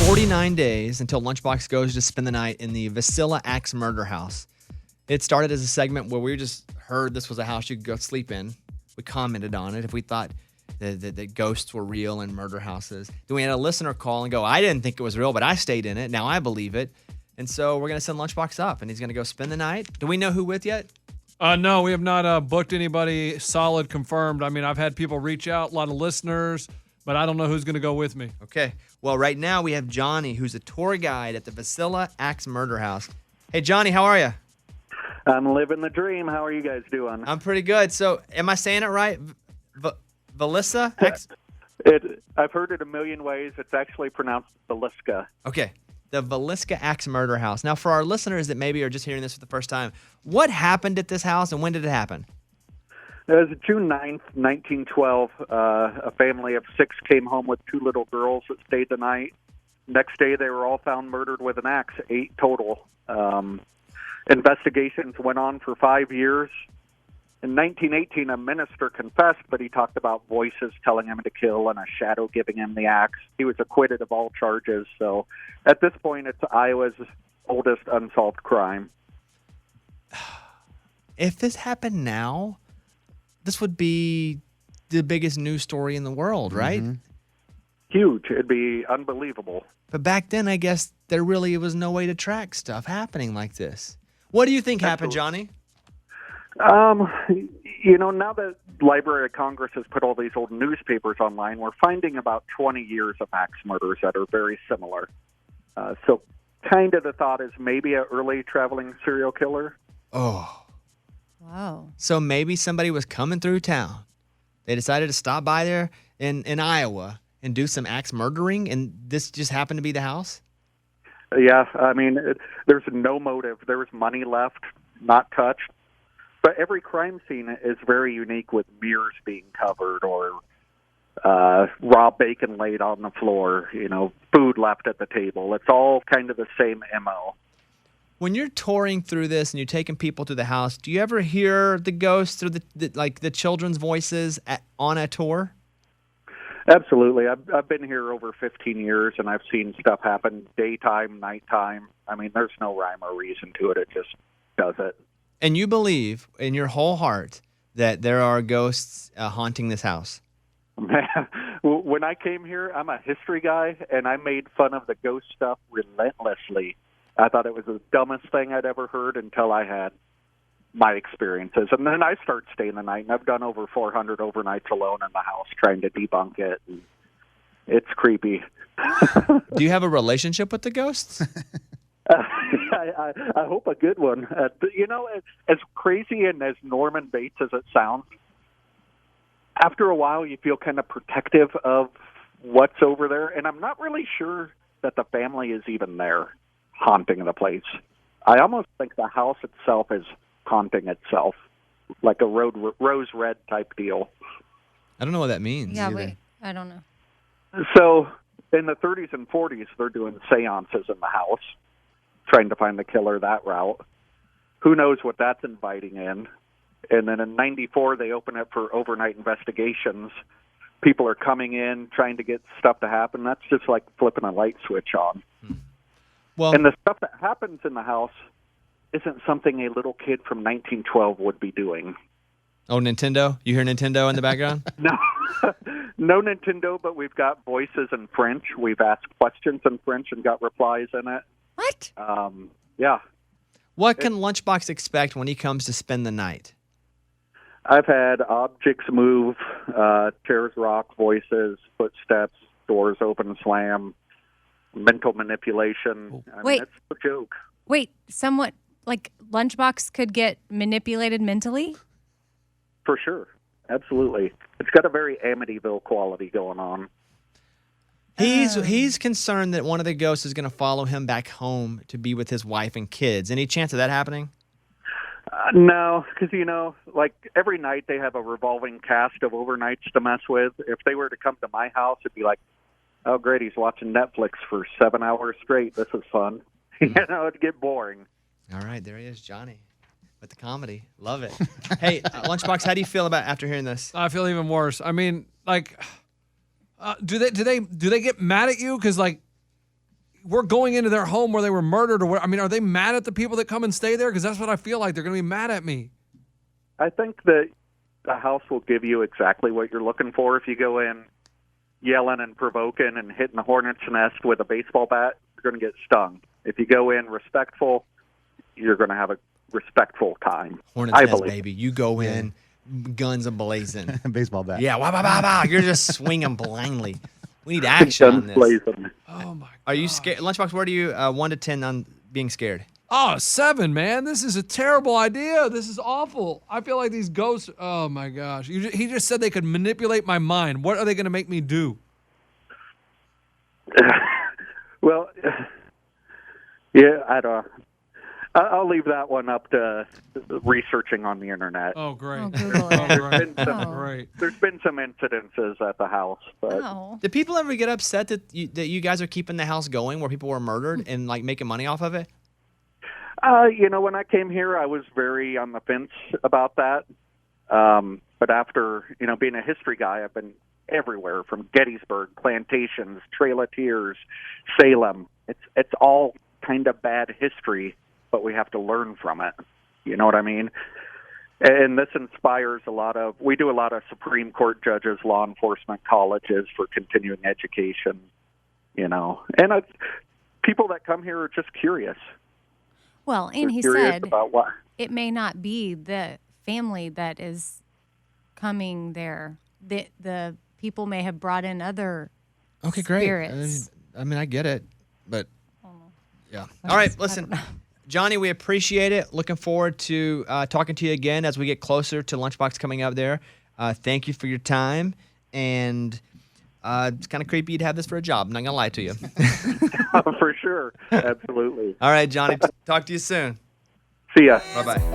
49 days until Lunchbox goes to spend the night in the Villisca Axe Murder House. It started as a segment where we just heard this was a house you could go sleep in. We commented on it if we thought that ghosts were real in murder houses. Then we had a listener call and go, I didn't think it was real, but I stayed in it. Now I believe it. And so we're going to send Lunchbox up, and he's going to go spend the night. Do we know who with yet? No, we have not booked anybody solid confirmed. I mean, I've had people reach out, a lot of listeners, but I don't know who's going to go with me. Okay. Well, right now we have Johnny, who's a tour guide at the Villisca Axe Murder House. Hey, Johnny, how are you? I'm living the dream. How are you guys doing? I'm pretty good. So, am I saying it right? Villisca? I've heard it a million ways. It's actually pronounced Villisca. Okay. The Villisca Axe Murder House. Now, for our listeners that maybe are just hearing this for the first time, what happened at this house and when did it happen? It was June 9th, 1912. A family of 6 came home with 2 little girls that stayed the night. Next day, they were all found murdered with an axe, 8 total. Investigations went on for 5 years. In 1918, a minister confessed, but he talked about voices telling him to kill and a shadow giving him the axe. He was acquitted of all charges. So at this point, it's Iowa's oldest unsolved crime. If this happened now, this would be the biggest news story in the world, right? Mm-hmm. Huge. It'd be unbelievable. But back then, I guess there really was no way to track stuff happening like this. What do you think happened, Johnny? Now that Library of Congress has put all these old newspapers online, we're finding about 20 years of axe murders that are very similar. So kind of the thought is maybe an early traveling serial killer. Oh. Wow. So maybe somebody was coming through town. They decided to stop by there in Iowa and do some axe murdering, and this just happened to be the house? Yeah, I mean, there's no motive. There was money left, not touched. But every crime scene is very unique, with mirrors being covered or raw bacon laid on the floor, food left at the table. It's all kind of the same MO. When you're touring through this and you're taking people to the house, do you ever hear the ghosts or the children's voices on a tour? Absolutely. I've been here over 15 years, and I've seen stuff happen daytime, nighttime. I mean, there's no rhyme or reason to it. It just does it. And you believe in your whole heart that there are ghosts haunting this house? When I came here, I'm a history guy, and I made fun of the ghost stuff relentlessly. I thought it was the dumbest thing I'd ever heard until I had my experiences. And then I start staying the night, and I've done over 400 overnights alone in the house trying to debunk it. And it's creepy. Do you have a relationship with the ghosts? I hope a good one. As crazy and as Norman Bates as it sounds, after a while you feel kind of protective of what's over there. And I'm not really sure that the family is even there haunting the place. I almost think the house itself is haunting itself, like a rose red type deal. I don't know what that means. Yeah, either. wait. I don't know. So in the 30s and 40s, they're doing seances in the house, trying to find the killer that route. Who knows what that's inviting in. And then in 94, they open it for overnight investigations. People are coming in, trying to get stuff to happen. That's just like flipping a light switch on. Well, and the stuff that happens in the house isn't something a little kid from 1912 would be doing. Oh, Nintendo? You hear Nintendo in the background? No Nintendo, but we've got voices in French. We've asked questions in French and got replies in it. What? Yeah. What can Lunchbox expect when he comes to spend the night? I've had objects move, chairs rock, voices, footsteps, doors open and slam, mental manipulation. I mean, it's a joke. Wait, somewhat like Lunchbox could get manipulated mentally? For sure. Absolutely. It's got a very Amityville quality going on. He's concerned that one of the ghosts is going to follow him back home to be with his wife and kids. Any chance of that happening? No, because, like every night they have a revolving cast of overnights to mess with. If they were to come to my house, it'd be like, oh, great, he's watching Netflix for 7 hours straight. This is fun. It'd get boring. All right, there he is, Johnny, with the comedy. Love it. Hey, Lunchbox, how do you feel about after hearing this? I feel even worse. I mean, like, do they get mad at you? Because, like, we're going into their home where they were murdered, or I mean, are they mad at the people that come and stay there? Because that's what I feel like. They're going to be mad at me. I think that the house will give you exactly what you're looking for. If you go in yelling and provoking and hitting the hornet's nest with a baseball bat, you're going to get stung. If you go in respectful, you're going to have a respectful time. Hornet's nest, baby. You go in, guns a-blazing. Baseball bat. Yeah, wow, wow, wow, wow. You're just swinging blindly. We need action on this. Blazing. Oh, my God. Are you scared? Lunchbox, where do you 1 to 10 on being scared? Oh, 7, man. This is a terrible idea. This is awful. I feel like these ghosts, oh, my gosh. He just said they could manipulate my mind. What are they going to make me do? Well, yeah, I don't. I'll leave that one up to researching on the internet. Oh, great. Oh, Google it. Great. There's been some incidences at the house, but Oh. Did people ever get upset that you guys are keeping the house going where people were murdered and like making money off of it? when I came here, I was very on the fence about that. But after being a history guy, I've been everywhere from Gettysburg, plantations, Trail of Tears, Salem. It's all kind of bad history, but we have to learn from it. You know what I mean? And this inspires we do a lot of Supreme Court judges, law enforcement colleges for continuing education, and people that come here are just curious. Well, and he Curious said about what. it may not be the family that is coming there. The people may have brought in other spirits. I mean, I get it, but yeah. All right, listen, Johnny, we appreciate it. Looking forward to talking to you again as we get closer to Lunchbox coming up there. Thank you for your time, and it's kind of creepy to have this for a job. I'm not going to lie to you. For sure. Absolutely. All right, Johnny, talk to you soon. See ya. Bye-bye.